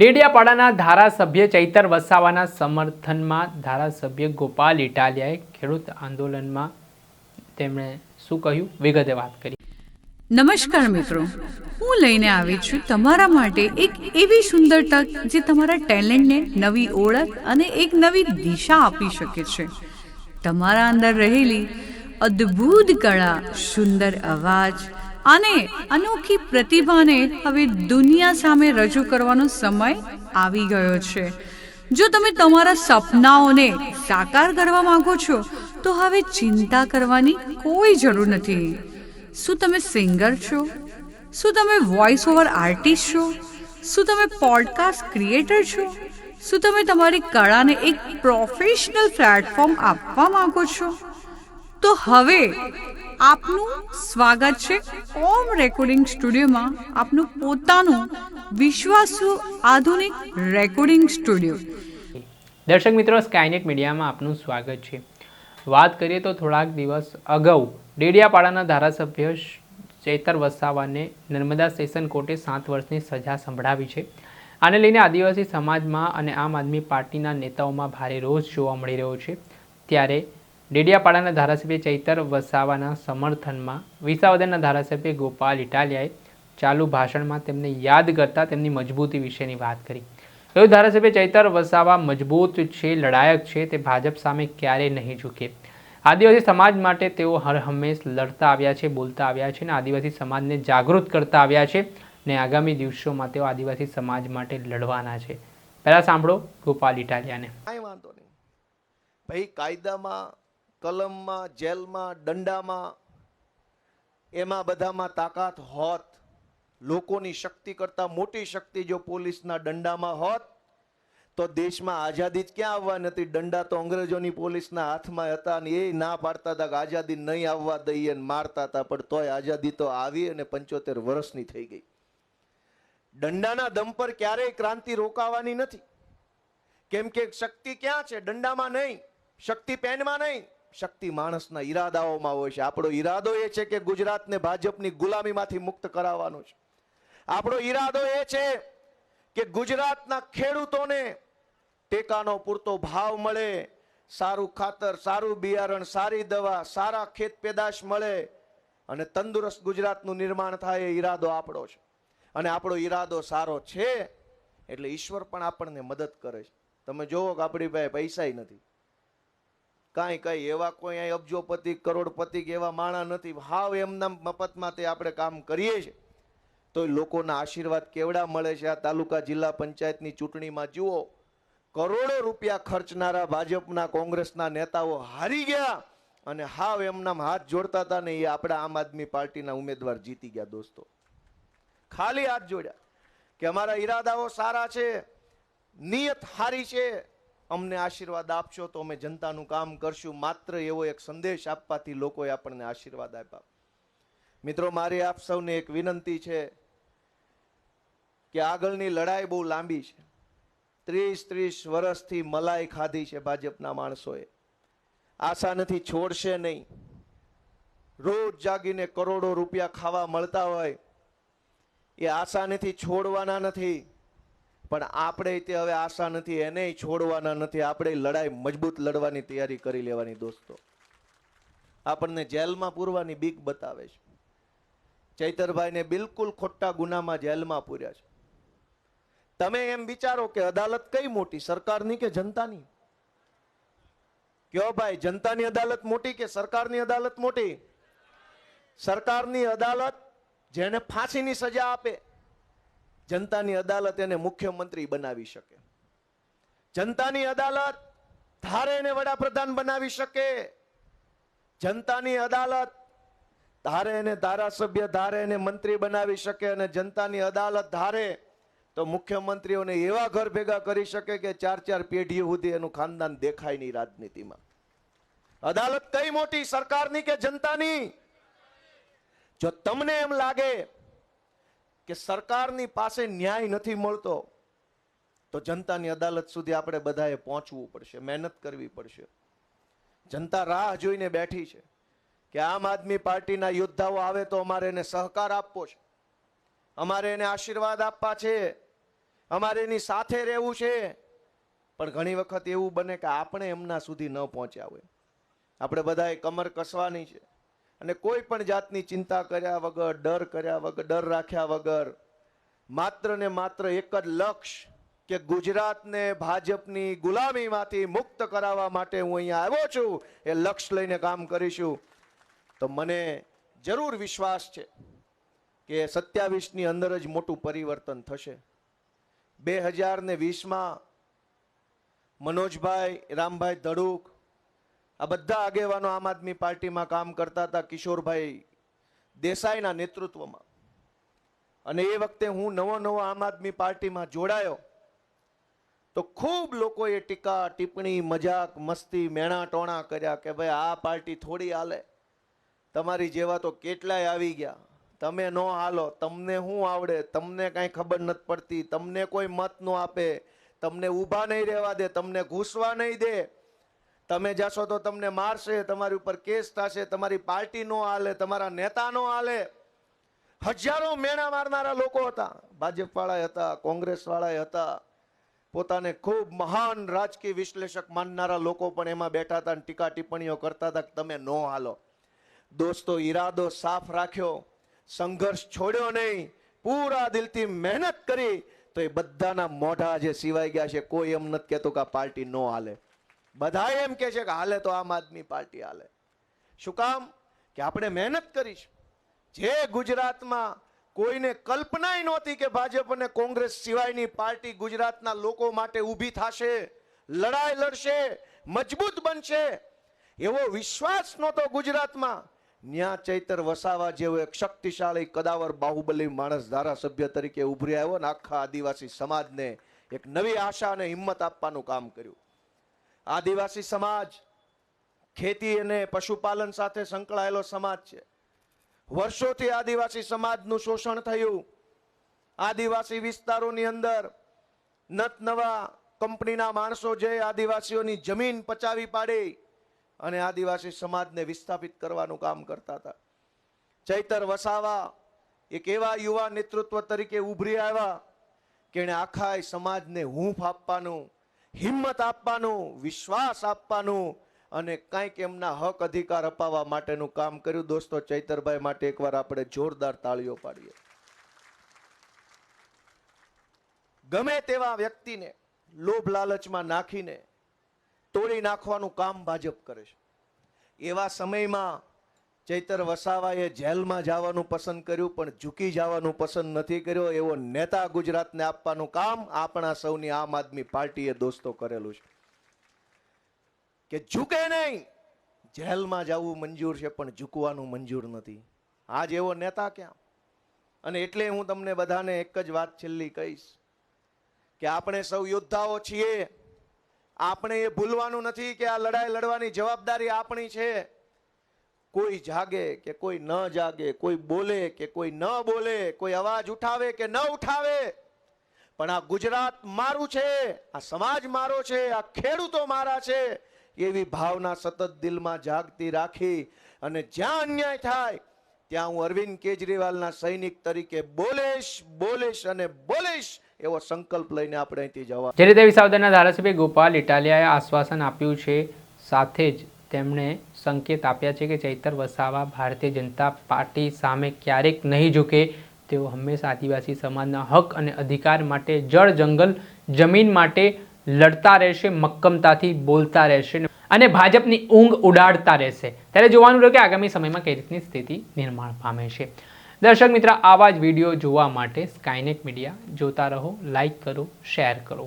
ડેડિયાપાડાના ધારાસભ્ય ચૈતર વસાવાના સમર્થનમાં ધારાસભ્ય ગોપાલ ઇટાલિયાએ ખેડૂત આંદોલનમાં તેમણે શું કહ્યું વિગતે વાત કરી। નમસ્કાર મિત્રો, હું લઈને આવી છું તમારા માટે એક એવી સુંદર તક જે તમારા ટેલેન્ટને નવી ઓળખ અને એક નવી દિશા આપી શકે છે। તમારા અંદર રહેલી અદ્ભુત કળા, સુંદર અવાજ અને અનોખી પ્રતિભાને હવે દુનિયા સામે રજૂ કરવાનો સમય આવી ગયો છે। જો તમે તમારા સપનાઓને સાકાર કરવા માંગો છો તો હવે ચિંતા કરવાની કોઈ જરૂર નથી। શું તમે સિંગર છો? શું તમે વોઇસ ઓવર આર્ટિસ્ટ છો? શું તમે પોડકાસ્ટ ક્રિએટર છો? શું તમે તમારી કળાને એક પ્રોફેશનલ પ્લેટફોર્મ આપવા માંગો છો? તો હવે આપનું સ્વાગત છે ઓમ રેકોર્ડિંગ સ્ટુડિયોમાં, આપનું પોતાનું વિશ્વાસુ આધુનિક રેકોર્ડિંગ સ્ટુડિયો। દર્શક મિત્રો, સ્કાયનેટ મીડિયામાં આપનું સ્વાગત છે। વાત કરીએ તો થોડાક દિવસ અગાઉ ડેડિયાપાડાના ધારાસભ્ય ચૈતર વસાવાને નર્મદા સેશન કોર્ટે 7 વર્ષની સજા સંભળાવી છે। આને લઈને આદિવાસી સમાજમાં અને આમ આદમી પાર્ટીના નેતાઓમાં ભારે રોષ જોવા મળી રહ્યો છે। ત્યારે ડેડિયાપાડાના ધારાસભ્ય ચૈતર વસાવાના સમર્થનમાં વિસાવદરના ધારાસભ્ય ગોપાલ ઇટાલિયાએ ચાલુ ભાષણમાં તેમને યાદ કરતા તેમની મજબૂતી વિશેની વાત કરી। એવું ધારાસભ્ય ચૈતર વસાવા મજબૂત છે, લડાયક છે, તે ભાજપ સામે ક્યારેય નહીં ઝૂકે। આદિવાસી સમાજ માટે તેઓ હર હંમેશ લડતા આવ્યા છે, બોલતા આવ્યા છે અને આદિવાસી સમાજને જાગૃત કરતા આવ્યા છે અને આગામી દિવસોમાં તેઓ આદિવાસી સમાજ માટે લડવાના છે। પહેલા સાંભળો ગોપાલ ઇટાલિયાને। કાંઈ વાંધો નહીં ભાઈ, કાયદામાં, કલમમાં, જેલમાં, દંડામાં, એમાં બધામાં તાકાત હોત, લોકોની શક્તિ કરતા મોટી શક્તિ જો પોલીસના દંડામાં હોત તો દેશમાં આઝાદી જ ક્યાં આવવા નથી। દંડા તો અંગ્રેજોની પોલીસના હાથમાં હતા અને એ ના પાડતા હતા કે આઝાદી નહીં આવવા દઈએ અને મારતા હતા, પણ તોય આઝાદી તો આવી અને 75 વર્ષની થઈ ગઈ। દંડાના દમ પર ક્યારેય ક્રાંતિ રોકાવાની નથી, કેમ કે શક્તિ ક્યાં છે? દંડામાં નહીં, શક્તિ પેનમાં નહીં, શક્તિ માણસના ઈરાદાઓમાં હોય છે। આપણો ઈરાદો એ છે કે ગુજરાતને ભાજપની ગુલામીમાંથી મુક્ત કરાવવાનો છે। આપણો ઈરાદો એ છે કે ગુજરાતના ખેડૂતોને ટેકાનો પૂરતો ભાવ મળે, સારું ખાતર, સારું બિયારણ, સારી દવા, સારા ખેત પેદાશ મળે અને તંદુરસ્ત ગુજરાતનું નિર્માણ થાય। એ ઈરાદો આપણો છે અને આપણો ઈરાદો સારો છે એટલે ઈશ્વર પણ આપણને મદદ કરે છે। તમે જોવો કે આપણી પાસે પૈસાય નથી, કઈ એવા કોઈ અહીં અબજોપતિ, કરોડપતિ કે એવા માણા નથી, હાવ એમના મફતમાં તે આપણે કામ કરીએ છીએ તો લોકોના આશીર્વાદ કેવડા મળે છે। આ તાલુકા જિલ્લા પંચાયતની ચૂંટણીમાં જુઓ, કરોડો રૂપિયા ખર્ચનારા ભાજપના, કોંગ્રેસના નેતાઓ હારી ગયા અને હાવ એમના હાથ જોડતા હતા ને એ આપણા આમ આદમી પાર્ટીના ઉમેદવાર જીતી ગયા। દોસ્તો, ખાલી હાથ જોડ્યા કે અમારા ઈરાદાઓ સારા છે, નિયત હારી છે, અમને આશીર્વાદ આપશો તો અમે જનતાનું કામ કરશું। માત્ર એવો એક સંદેશ આપવાથી લોકોએ આપણને આશીર્વાદ આપ્યા। મિત્રો, મારી આપ સૌને એક વિનંતી છે કે આગળની લડાઈ બહુ લાંબી છે। 30 વર્ષથી મલાઈ ખાધી છે ભાજપના માણસોએ, આશા નથી, છોડશે નહીં। રોજ જાગીને કરોડો રૂપિયા ખાવા મળતા હોય એ આશા નથી, છોડવાના નથી, પણ આપણે તે હવે આશા નથી, એને છોડવાના નથી। આપણે લડાઈ મજબૂત લડવાની તૈયારી કરી લેવાની। દોસ્તો, આપણને જેલમાં પૂરવાની બીક બતાવે છે। ચૈતરભાઈને બિલકુલ ખોટા ગુનામાં જેલમાં પૂર્યા છે। તમે એમ વિચારો કે અદાલત કઈ મોટી, સરકારની કે જનતાની? કયો ભાઈ, જનતાની અદાલત મોટી કે સરકારની અદાલત મોટી? સરકારની અદાલત જેને ફાંસીની સજા આપે, જનતાની અદાલત એને મુખ્યમંત્રી બનાવી શકે, જનતાની અદાલત ધારે એને વડાપ્રધાન બનાવી શકે, જનતાની અદાલત ધારે એને ધારાસભ્ય, ધારે એને મંત્રી બનાવી શકે અને જનતાની અદાલત ધારે તો મુખ્યમંત્રીઓને એવા ઘર ભેગા કરી શકે કે 4 પેઢીઓ સુધી એનું ખાનદાન દેખાય નહીં રાજનીતિમાં। અદાલત કઈ મોટી, સરકારની કે જનતાની? જો તમને એમ લાગે કે સરકારની પાસે ન્યાય નથી મળતો તો જનતાની અદાલત સુધી આપણે બધાએ પહોંચવું પડશે, મહેનત કરવી પડશે। જનતા રાહ જોઈને બેઠી છે કે આમ આદમી પાર્ટીના યોદ્ધાઓ આવે તો અમારે એને સહકાર આપવો છે, અમારે એને આશીર્વાદ આપવા છે અમારે એની સાથે રહેવું છે, પણ ઘણી વખત એવું બને કે આપણે એમના સુધી ન પહોંચ્યા હોય. આપણે બધાએ કમર કસવાની છે અને કોઈ પણ જાતની ચિંતા કર્યા વગર, ડર કર્યા વગર, ડર રાખ્યા વગર માત્ર ને માત્ર એક જ લક્ષ્ય કે ગુજરાતને ભાજપની ગુલામીમાંથી મુક્ત કરાવવા માટે હું અહીંયા આવ્યો છું, એ લક્ષ્ય લઈને કામ કરીશું. તો મને જરૂર વિશ્વાસ છે કે 27ની અંદર જ મોટું પરિવર્તન થશે. 2020માં મનોજભાઈ, રામભાઈ ધડુક, આ બધા આગેવાનો આમ આદમી પાર્ટીમાં કામ કરતા હતા કિશોરભાઈ દેસાઈના નેતૃત્વમાં. અને એ વખતે હું નવો આમ આદમી પાર્ટીમાં જોડાયો તો ખૂબ લોકોએ ટીકા ટિપ્પણી, મજાક, મસ્તી, મેણા ટોણા કર્યા કે ભાઈ આ પાર્ટી થોડી હાલે, તમારી જેવા તો કેટલાય આવી ગયા, તમે નો હાલો, તમને શું આવડે, તમને કાંઈ ખબર નથી પડતી, તમને કોઈ મત નો આપે, તમને ઊભા નહીં રહેવા દે, તમને ઘૂસવા નહીં દે, તમે જશો તો તમને મારશે, તમારી ઉપર કેસ થશે, તમારી પાર્ટી નો હાલે, તમારા નેતા નો હાલે. હજારો મેણા મારનારા લોકો હતા, ભાજપ વાળા હતા, કોંગ્રેસ વાળા હતા, પોતાને ખૂબ મહાન રાજકીય વિશ્લેષક માનનારા લોકો પણ એમાં બેઠા હતા અને ટીકા ટિપ્પણીઓ કરતા હતા કે તમે નો હાલો. દોસ્તો, ઈરાદો સાફ રાખ્યો, સંઘર્ષ છોડ્યો નહીં, પૂરા દિલથી મહેનત કરી, તો એ બધાના મોઢા જે સિવાય ગયા છે. કોઈ એમ નથી કહેતો કે આ પાર્ટી નો હાલે, બધા એમ કે છે કે હાલે તો આમ આદમી પાર્ટી હાલે. શું કામ? કે આપણે મહેનત કરીશું. જે ગુજરાતમાં કોઈને કલ્પનાય નહોતી કે ભાજપ અને કોંગ્રેસ સિવાયની પાર્ટી ગુજરાતના લોકો માટે ઊભી થશે, લડાઈ લડશે, મજબૂત બનશે, એવો વિશ્વાસ નહોતો ગુજરાતમાં. ન્યા ચૈતર વસાવા જેવો એક શક્તિશાળી કદાવર બાહુબલી માણસ ધારાસભ્ય તરીકે ઉભરી આવ્યો ને આખા આદિવાસી સમાજને એક નવી આશા અને હિંમત આપવાનું કામ કર્યું. આદિવાસી સમાજ ખેતી અને પશુપાલન સાથે સંકળાયેલો સમાજ છે. વર્ષોથી આદિવાસી સમાજનું શોષણ થયું. આદિવાસી વિસ્તારોની અંદર નત નવા કંપનીના માણસો જે આદિવાસીઓની જમીન પચાવી પાડી અને આદિવાસી સમાજને વિસ્થાપિત કરવાનું કામ કરતા હતા. ચૈતર વસાવા એક એવા યુવા નેતૃત્વ તરીકે ઉભરી આવ્યા કે એણે આખા સમાજને હૂંફ આપવાનું, હિંમત આપવાનું, વિશ્વાસ આપવાનું અને કંઈક એમના હક અધિકાર અપાવવા માટેનું કામ કર્યું. દોસ્તો, ચૈતરભાઈ માટે એકવાર આપણે જોરદાર તાળીઓ પાડીએ. ગમે તેવા વ્યક્તિને લોભ લાલચમાં નાખીને તોડી નાખવાનું કામ ભાજપ કરે છે. એવા સમયમાં ચૈતર વસાવાએ જેલમાં જવાનું પસંદ કર્યું, પણ ઝૂકી જવાનું પસંદ નથી કર્યો. એવો નેતા ગુજરાતને આપવાનું કામ આપણા સૌની આમ આદમી પાર્ટીએ દોસ્તો કરેલું છે કે ઝૂકે નહીં. જેલમાં જવું મંજૂર છે પણ ઝૂકવાનું મંજૂર નથી. આજ એવો નેતા ક્યાં? અને એટલે હું તમને બધાને એક જ વાત છેલ્લી કહીશ કે આપણે સૌ યોદ્ધાઓ છીએ. આપણે એ ભૂલવાનું નથી કે આ લડાઈ લડવાની જવાબદારી આપણી છે. કોઈ જાગે કે કોઈ ન જાગે, કોઈ બોલે કે કોઈ ન બોલે, કોઈ અવાજ ઉઠાવે કે ન ઉઠાવે, પણ આ ગુજરાત મારું છે, આ સમાજ મારો છે, આ ખેડૂતો મારા છે, એવી ભાવના સતત દિલમાં જાગતી રાખી અને જ્યાં અન્યાય થાય ત્યાં હું અરવિંદ કેજરીવાલના સૈનિક તરીકે બોલીશ અને બોલીશ એવો સંકલ્પ લઈને આપણે અહીંથી જવા. જે રીતે વિસાવદરના ધારાસભ્ય ગોપાલ ઇટાલિયાએ આશ્વાસન આપ્યું છે, સાથે જ તેમણે સંકેત આપ્યા છે કે ચૈતર વસાવા ભારતીય જનતા પાર્ટી સામે ક્યારેક નહીં ઝૂકે. તેઓ હંમેશા આદિવાસી સમાજના હક અને અધિકાર માટે, જળ જંગલ જમીન માટે લડતા રહેશે, મક્કમતાથી બોલતા રહેશે અને ભાજપની ઊંઘ ઉડાડતા રહેશે. ત્યારે જોવાનું રહ્યું કે આગામી સમયમાં કઈ રીતની સ્થિતિ નિર્માણ પામે છે. દર્શક મિત્ર, આવા જ વિડીયો જોવા માટે સ્કાયનેટ મીડિયા જોતા રહો, લાઈક કરો, શેર કરો.